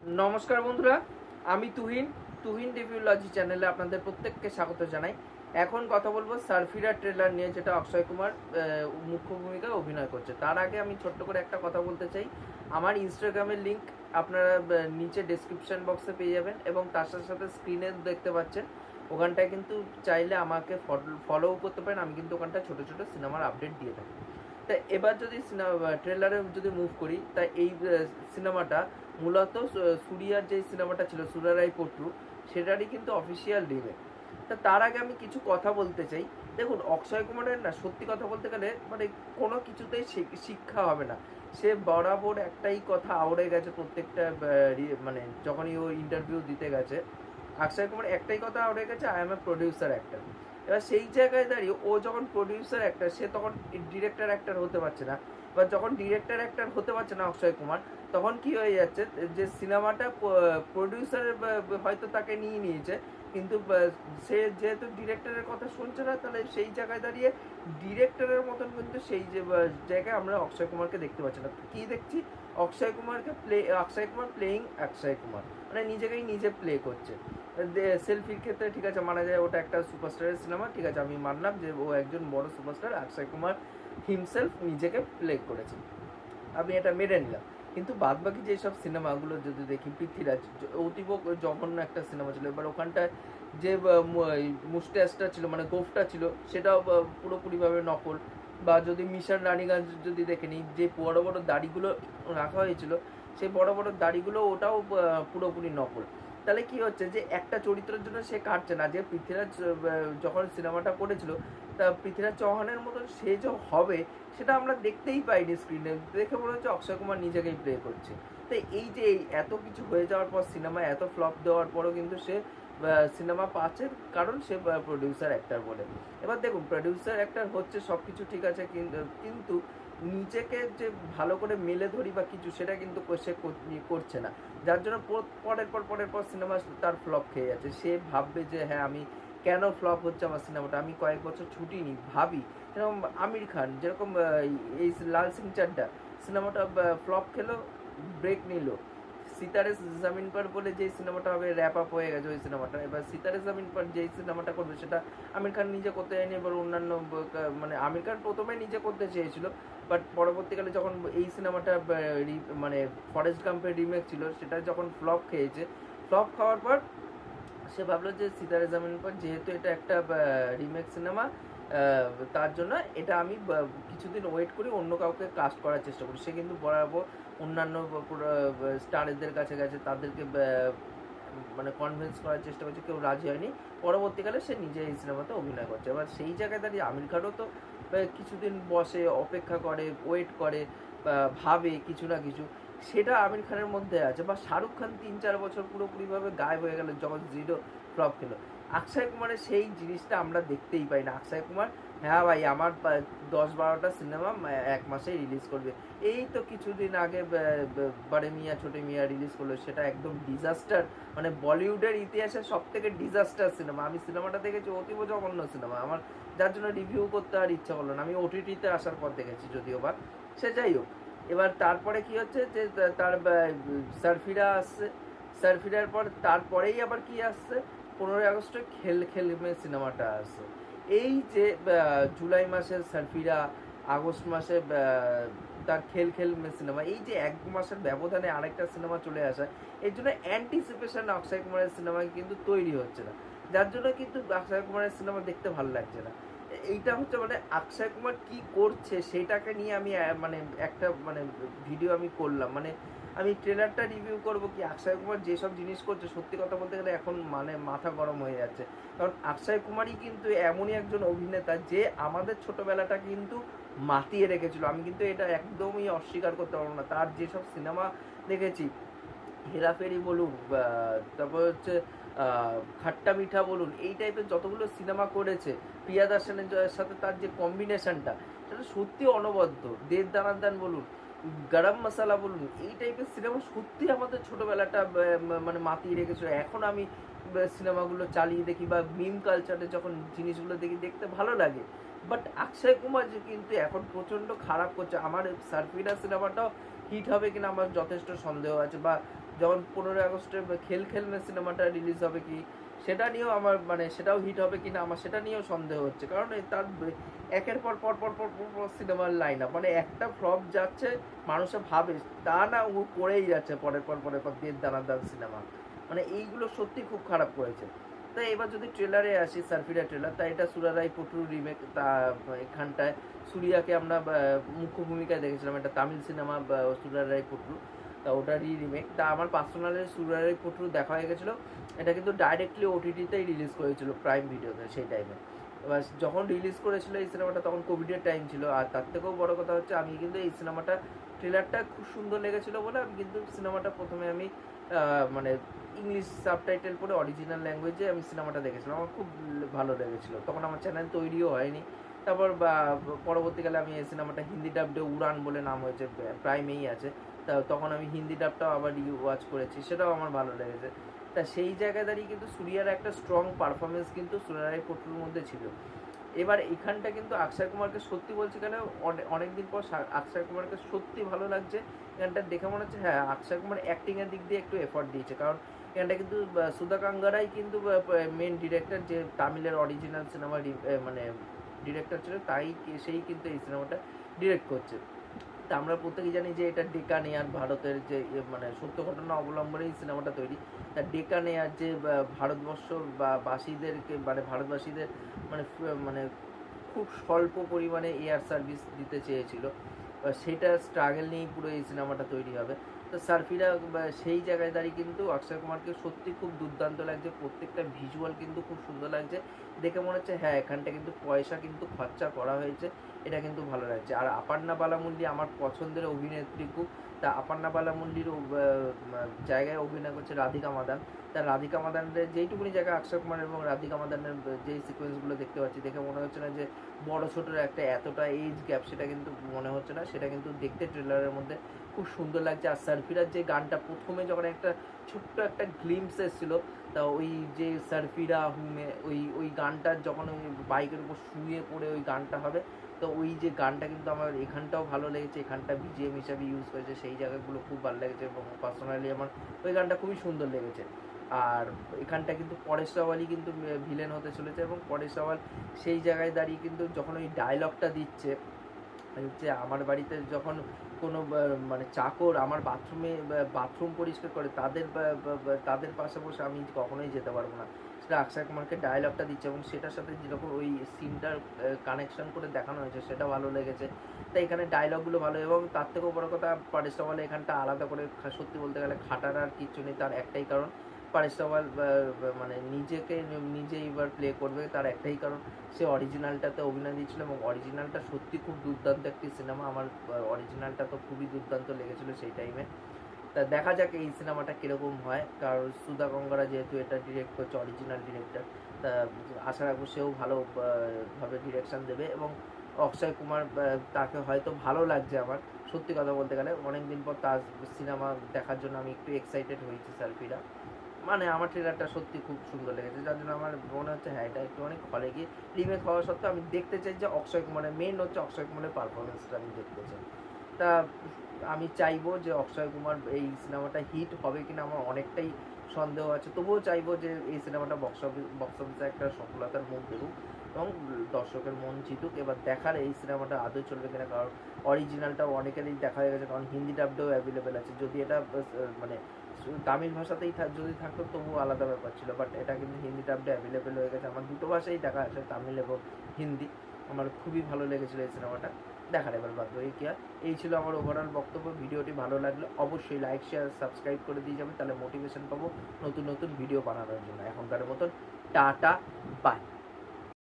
নমস্কার বন্ধুরা, আমি তুহিন। তুহিন রিভিউলজি চ্যানেলে আপনাদের প্রত্যেককে স্বাগত জানাই। এখন কথা বলবো সারফিরা ট্রেলার নিয়ে, যেটা অক্ষয় কুমার মুখ্য ভূমিকায় অভিনয় করছে। তার আগে আমি ছোট্ট করে একটা কথা বলতে চাই। আমার ইনস্টাগ্রামের লিঙ্ক আপনারা নিচে ডেসক্রিপশন বক্সে পেয়ে যাবেন, এবং তার সাথে সাথে স্ক্রিনে দেখতে পাচ্ছেন। ওখানটায় কিন্তু চাইলে আমাকে ফলোও করতে পারেন। আমি কিন্তু ওখানটায় ছোটো ছোটো সিনেমার আপডেট দিয়ে থাকি। তা এবার যদি ট্রেলারে যদি মুভ করি, তা এই সিনেমাটা মূলত সুরিয়ার যে সিনেমাটা ছিল সুরারাই পট্টু, সেটারই কিন্তু অফিসিয়াল রিমেক। তা তার আগে আমি কিছু কথা বলতে চাই। দেখুন, অক্ষয় কুমারের না, সত্যি কথা বলতে গেলে মানে কোনো কিছুতেই শিক্ষা হবে না। সে বরাবর একটাই কথা আওড়ে গেছে প্রত্যেকটা মানে যখনই ও ইন্টারভিউ দিতে গেছে, অক্ষয় কুমার একটাই কথা আওড়ে গেছে, I M A producer actor. এবার সেই জায়গায় দাঁড়িয়ে ও যখন প্রডিউসার অ্যাক্টর, সে তখন ডিরেক্টর অ্যাক্টর হতে পারছে না। এবার যখন ডিরেক্টর অ্যাক্টর হতে পারছে না অক্ষয় কুমার, তখন কি হয়ে যাচ্ছে যে সিনেমাটা প্রডিউসার হয়তো তাকে নিয়ে নিয়েছে, কিন্তু সে যেহেতু ডিরেক্টরের কথা শুনছে না, তাহলে সেই জায়গায় দাঁড়িয়ে ডিরেক্টরের মতন কিন্তু সেই যে জায়গায় আমরা অক্ষয় কুমারকে দেখতে পাচ্ছি না। কি দেখছি? অক্ষয় কুমার প্লেয়িং অক্ষয় কুমার, মানে নিজেকেই নিজে প্লে করছে। সেলফির ক্ষেত্রে ঠিক আছে, মানা যায় ওটা একটা সুপারস্টারের সিনেমা, ঠিক আছে, আমি মানলাম যে ও একজন বড় সুপারস্টার, অক্ষয় কুমার হিমসেলফ নিজেকে প্লে করেছে, আমি এটা মেনে নিলাম। কিন্তু বাদ বাকি যেসব সিনেমাগুলো যদি দেখি, পৃথ্বীরাজ অতীব জঘন্য একটা সিনেমা ছিল। এবার ওখানটায় যে মুস্টাচটা ছিল, মানে গোফটা ছিল, সেটাও পুরোপুরিভাবে নকল। বা যদি মিশন রানীগঞ্জ যদি দেখে নিই, যে বড় বড় দাড়িগুলো রাখা হয়েছিল, সেই বড় বড় দাড়িগুলো ওটাও পুরোপুরি নকল। তাহলে কি হচ্ছে যে একটা চরিত্রের জন্য সে কাটছে না। যে পৃথ্বীরাজ যখন সিনেমাটা করেছিল, তা পৃথ্বীরাজ চৌহানের মতন সে যে হবে, সেটা আমরা দেখতেই পাইনি স্ক্রিনে। দেখে মনে হচ্ছে অক্ষয় কুমার নিজেকেই প্লে করছে। তো এই যে এত কিছু হয়ে যাওয়ার পর, সিনেমা এত ফ্লপ দেওয়ার পরও কিন্তু সে সিনেমা পাচ্ছে, কারণ সে প্রডিউসার অ্যাক্টার বলে। এবার দেখুন, প্রডিউসার অ্যাক্টার হচ্ছে সব কিছু ঠিক আছে, কিন্তু নিজেকে যে ভালো করে মেলে ধরি বা কিছু, সেটা কিন্তু সে করছে না। যার জন্য পরের পর সিনেমা তার ফ্লপ খেয়ে যাচ্ছে। সে ভাববে যে হ্যাঁ, আমি কেন ফ্লপ হচ্ছে আমার সিনেমাটা, আমি কয়েক বছর ছুটি নিই, ভাবি। যেরকম আমির খান, যেরকম এই লাল সিং চাড্ডা সিনেমাটা ফ্লপ খেলো, ব্রেক নিল। সিতারে জামিন পার বলে যে সিনেমাটা হবে, র্যাপ আপ হয়ে গেছে ওই সিনেমাটা। এবার সিতারে জামিন পার যেই সিনেমাটা করবে, সেটা আমির খান নিজে করতে চায়নি। এবার অন্যান্য মানে আমির খান প্রথমে নিজে করতে চেয়েছিল, বাট পরবর্তীকালে যখন এই সিনেমাটা মানে ফরেস্ট গাম্পের রিমেক ছিল, সেটা যখন ফ্লপ খেয়েছে, ফ্লপ খাওয়ার পর সে ভাবলো যে সিতারে জামিন পর যেহেতু এটা একটা রিমেক সিনেমা, তার জন্য এটা আমি কিছুদিন ওয়েট করি, অন্য কাউকে কাস্ট করার চেষ্টা করি। সে কিন্তু বরাবর অন্যান্য স্টারদের কাছে গেছে, তাদেরকে মানে কনভিন্স করার চেষ্টা করছে, কেউ রাজি হয়নি। পরবর্তীকালে সে নিজে এই সিনেমাতে অভিনয় করছে। এবার সেই জায়গায় দাঁড়িয়ে আমির খানও তো কিছুদিন বসে অপেক্ষা করে, ওয়েট করে, ভাবে কিছু না কিছু। সেটা আমির খানের মধ্যে আছে। বা শাহরুখ খান 3-4 বছর পুরোপুরিভাবে গায়েব হয়ে গেল যখন জিরো ফ্লপ খেলো। অক্ষয় কুমারের সেই জিনিসটা আমরা দেখতেই পাই না। অক্ষয় কুমার, হ্যাঁ ভাই, আমার 10-12টা সিনেমা এক মাসেই রিলিজ করবে। এই তো কিছুদিন আগে বড়ে মিয়া ছোটে মিয়া রিলিজ করলো, সেটা একদম ডিজাস্টার, মানে বলিউডের ইতিহাসে সব থেকে ডিজাস্টার সিনেমা। আমি সিনেমাটা দেখেছি, অতীব জঘন্য সিনেমা আমার, যার জন্য রিভিউ করতে আর ইচ্ছা করলো না। আমি ওটিটিতে আসার পর দেখেছি যদিও বা, সে যাই হোক। এবার তারপরে কি হচ্ছে যে তার সারফিরা আসছে। সারফিরার পর তারপরেই আবার কি আসছে, 15ই আগস্টে খেল খেল মে সিনেমাটা আসছে। এই যে জুলাই মাসে সারফিরা, আগস্ট মাসে তার খেল খেল মে সিনেমা, এই যে 1 মাসের ব্যবধানে আরেকটা সিনেমা চলে আসা, এর জন্য অ্যান্টিসিপেশন অক্ষয় কুমারের সিনেমা কিন্তু তৈরি হচ্ছে না। যার জন্য কিন্তু অক্ষয় কুমারের সিনেমা দেখতে ভালো লাগছে না। এইটা হচ্ছে মানে অক্ষয় কুমার কি করছে সেইটাকে নিয়ে আমি মানে একটা মানে ভিডিও আমি করলাম। মানে আমি ট্রেলারটা রিভিউ করব কি, অক্ষয় কুমার যেসব জিনিস করছে, সত্যি কথা বলতে গেলে এখন মানে মাথা গরম হয়ে যাচ্ছে। কারণ অক্ষয় কুমারই কিন্তু এমনই একজন অভিনেতা, যে আমাদের ছোটবেলাটা কিন্তু মাতিয়ে রেখেছিল। আমি কিন্তু এটা একদমই অস্বীকার করতে পারবো না। তার যেসব সিনেমা দেখেছি, হেরাফেরি বলুন, তারপর হচ্ছে খাট্টা মিঠা বলুন, এই টাইপের যতগুলো সিনেমা করেছে, প্রিয়া দার্শনের সাথে তার যে কম্বিনেশনটা, সেটা সত্যি অনবদ্য। দের দানাদান বলুন, গরম মশালা বলুন, এই টাইপের সিনেমা সত্যি আমাদের ছোটোবেলাটা মানে মাতিয়ে রেখেছিল। এখন আমি সিনেমাগুলো চালিয়ে দেখি, বা মিম কালচারে যখন জিনিসগুলো দেখি, দেখতে ভালো লাগে। বাট অক্ষয় কুমার যে কিন্তু এখন প্রচণ্ড খারাপ করছে। আমার সারফিরা সিনেমাটাও হিট হবে কিনা আমার যথেষ্ট সন্দেহ আছে। বা যখন 15 আগস্টে খেল খেলমে সিনেমাটা রিলিজ হবে কি সেটা নিয়েও আমার মানে সেটাও হিট হবে কিনা আমার সেটা নিয়েও সন্দেহ হচ্ছে, কারণ তার একের পর পর পর পর পর পর সিনেমার লাইন আপ, মানে একটা ফ্লপ যাচ্ছে মানুষে ভাবে তা না, ও করেই যাচ্ছে পরের পর দিয়ে দানাদার সিনেমা, মানে এইগুলো সত্যি খুব খারাপ করেছে। তাই এবার যদি ট্রেলারে আসি, সারফিরা ট্রেলার, তাই এটা সুরা রায় পটুর রিমেক। তা এখানটায় সুরিয়াকে আমরা মুখ্য ভূমিকায় দেখেছিলাম, এটা তামিল সিনেমা সুরা রায় পটু, তা ওটারই রিমেক। তা আমার পার্সোনালি সুরা রায় পটু দেখা হয়ে গেছিলো, এটা কিন্তু ডাইরেক্টলি ওটিটিতেই রিলিজ করেছিল প্রাইম ভিডিওতে সেই টাইমে। এবার যখন রিলিজ করেছিল এই সিনেমাটা তখন কোভিডের টাইম ছিল, আর তার থেকেও বড় কথা হচ্ছে আমি কিন্তু এই সিনেমাটা ট্রেলারটা খুব সুন্দর লেগেছিলো বলে আমি কিন্তু সিনেমাটা প্রথমে আমি মানে ইংলিশ সাবটাইটেল পড়ে অরিজিনাল ল্যাঙ্গুয়েজে আমি সিনেমাটা দেখেছিলাম, আমার খুব ভালো লেগেছিলো। তখন আমার চ্যানেল তৈরিও হয়নি, তারপর পরবর্তীকালে আমি এই সিনেমাটা হিন্দি ডাবডে উড়ান বলে নাম হয়েছে, প্রাইমেই আছে, তা তখন আমি হিন্দি ডাবটাও আবার ওয়াচ করেছি, সেটাও আমার ভালো লেগেছে। তা সেই জায়গায় দাঁড়িয়ে কিন্তু সুরিয়ার একটা স্ট্রং পারফরমেন্স কিন্তু সুরা রায় পটুর মধ্যে ছিল। এবার এখানটা কিন্তু অক্ষয় কুমারকে সত্যি বলছি কেন অনেকদিন পর অক্ষয় কুমারকে সত্যি ভালো লাগছে, এখানটা দেখে মনে হচ্ছে হ্যাঁ অক্ষয় কুমার অ্যাক্টিংয়ের দিক দিয়ে একটু এফর্ট দিয়েছে, কারণ এখানটা কিন্তু সুধা কাঙ্গারাই কিন্তু মেন ডিরেক্টর, যে তামিলের অরিজিনাল সিনেমা মানে ডিরেক্টর ছিল, তাই সেই কিন্তু এই সিনেমাটা ডিরেক্ট করছে। তা আমরা প্রত্যেকেই জানি যে এটা ডেকানেয়ার ভারতের যে মানে সত্য ঘটনা অবলম্বনেই সিনেমাটা তৈরি। তা ডেকানেয়ার যে ভারতবর্ষ বা বাসীদেরকে মানে ভারতবাসীদের মানে মানে খুব স্বল্প পরিমাণে এয়ার সার্ভিস দিতে চেয়েছিল, সেটার স্ট্রাগল নিয়েই পুরো এই সিনেমাটা তৈরি হবে। তো সারফিরা সেই জায়গায় দাঁড়িয়ে কিন্তু অক্ষয় কুমারকে সত্যি খুব দুর্দান্ত লাগছে, প্রত্যেকটা ভিজুয়াল কিন্তু খুব সুন্দর লাগছে, দেখে মনে হচ্ছে হ্যাঁ এখানটা কিন্তু পয়সা কিন্তু খরচা করা হয়েছে, এটা কিন্তু ভালো লাগছে। আর আপান্না বালামুল্লি আমার পছন্দের অভিনেত্রী খুব, তা আপান্না বালামুল্লির জায়গায় অভিনয় করছে রাধিকা মাদান। তা রাধিকা মাদানের যেইটুকুনি জায়গায় অক্ষয় কুমার এবং রাধিকা মাদানের যেই সিকোয়েন্সগুলো দেখতে পাচ্ছি, দেখে মনে হচ্ছে না যে বড় ছোটোর একটা এতটা এজ গ্যাপ, সেটা কিন্তু মনে হচ্ছে না, সেটা কিন্তু দেখতে ট্রেলারের মধ্যে খুব সুন্দর লাগছে। আর সারফিরার যে গানটা প্রথমে যখন একটা ছোট্ট একটা গ্লিমস এসেছিলো, তা ওই যে সারফিরা হুমে ওই গানটার যখন ওই বাইকের উপর শুয়ে পড়ে ওই গানটা হবে, তো ওই যে গানটা কিন্তু আমার এখানটাও ভালো লেগেছে, এখানটা বিজিএম হিসাবে ইউজ করেছে, সেই জায়গাগুলো খুব ভালো লেগেছে এবং পার্সোনালি আমার ওই গানটা খুবই সুন্দর লেগেছে। আর এখানটা কিন্তু পরেশ রাওয়ালই কিন্তু ভিলেন হতে চলেছে, এবং পরেশ রাওয়াল সেই জায়গায় দাঁড়িয়ে কিন্তু যখন ওই ডায়লগটা দিচ্ছে যে আমার বাড়িতে যখন কোনো মানে চাকর আমার বাথরুম পরিষ্কার করে তাদের পাশে বসে আমি কখনোই যেতে পারবো না, সেটা অক্ষয় কুমারকে ডায়লগটা দিচ্ছে, এবং সেটার সাথে যেরকম ওই সিনটার কানেকশন করে দেখানো হয়েছে সেটা ভালো লেগেছে। তাই এখানে ডায়লগগুলো ভালো, এবং তার থেকেও বড় কথা পরেশ রাওয়াল এখানটা আলাদা করে সত্যি বলতে গেলে খাটার আর কিচ্ছু নেই, তার একটাই কারণ পরেশ রাওয়াল মানে নিজেই এবার প্লে করবে, তার একটাই কারণ সে অরিজিনালটাতে অভিনয় দিয়েছিল, এবং অরিজিনালটা সত্যি খুব দুর্দান্ত একটি সিনেমা, আমার অরিজিনালটা তো খুবই দুর্দান্ত লেগেছিলো সেই টাইমে। তা দেখা যাক এই সিনেমাটা কীরকম হয়, কারণ সুধা গঙ্গারা যেহেতু এটা ডিরেক্ট করছে অরিজিনাল ডিরেক্টর, তা আশা রাখবো সেও ভালোভাবে ডিরেকশান দেবে, এবং অক্ষয় কুমার তাকে হয়তো ভালো লাগছে আমার, সত্যি কথা বলতে গেলে অনেক দিন পর তার সিনেমা দেখার জন্য আমি একটু এক্সাইটেড হয়েছি। সালফিরা মানে আমার ট্রেলারটা সত্যি খুব সুন্দর লেগেছে, যার জন্য আমার মনে হচ্ছে হ্যাঁ এটা একটু অনেক হলে গিয়ে রিমেক হওয়া সত্ত্বেও আমি দেখতে চাই যে অক্ষয় কুমারের মেন হচ্ছে অক্ষয় কুমারের পারফরমেন্সটা আমি দেখতে চাই। তা আমি চাইবো যে অক্ষয় কুমার এই সিনেমাটা হিট হবে কিনা আমার অনেকটাই সন্দেহ আছে, তবুও চাইবো যে এই সিনেমাটা বক্স অফিসে একটা সফলতার মুখ দেখুক এবং দর্শকের মন জিতুক। এবার দেখার এই সিনেমাটা আদৌ চলবে কিনা, কারণ অরিজিনালটাও অনেকেরই দেখা হয়ে গেছে, কারণ হিন্দি ডাবটাও অ্যাভেলেবেল আছে, যদি এটা মানে তামিল ভাষাতেই যদি থাকতো তবুও আলাদা ব্যাপার ছিল, বাট এটা কিন্তু হিন্দি ডাবটা অ্যাভেলেবেল হয়ে গেছে, আমার দুটো ভাষাই দেখা আছে, তামিল এবং হিন্দি। আমার খুবই ভালো লেগেছিলো এই সিনেমাটা, দেখার এবার বাধ্য হয়ে কি আর। এই ছিল আমার ওভারঅল বক্তব্য। ভিডিওটি ভালো লাগলে অবশ্যই লাইক শেয়ার সাবস্ক্রাইব করে দিয়ে যাবেন, তাহলে মোটিভেশন পাবো নতুন নতুন ভিডিও বানানোর জন্য। এখনকার মতন টাটা বাই।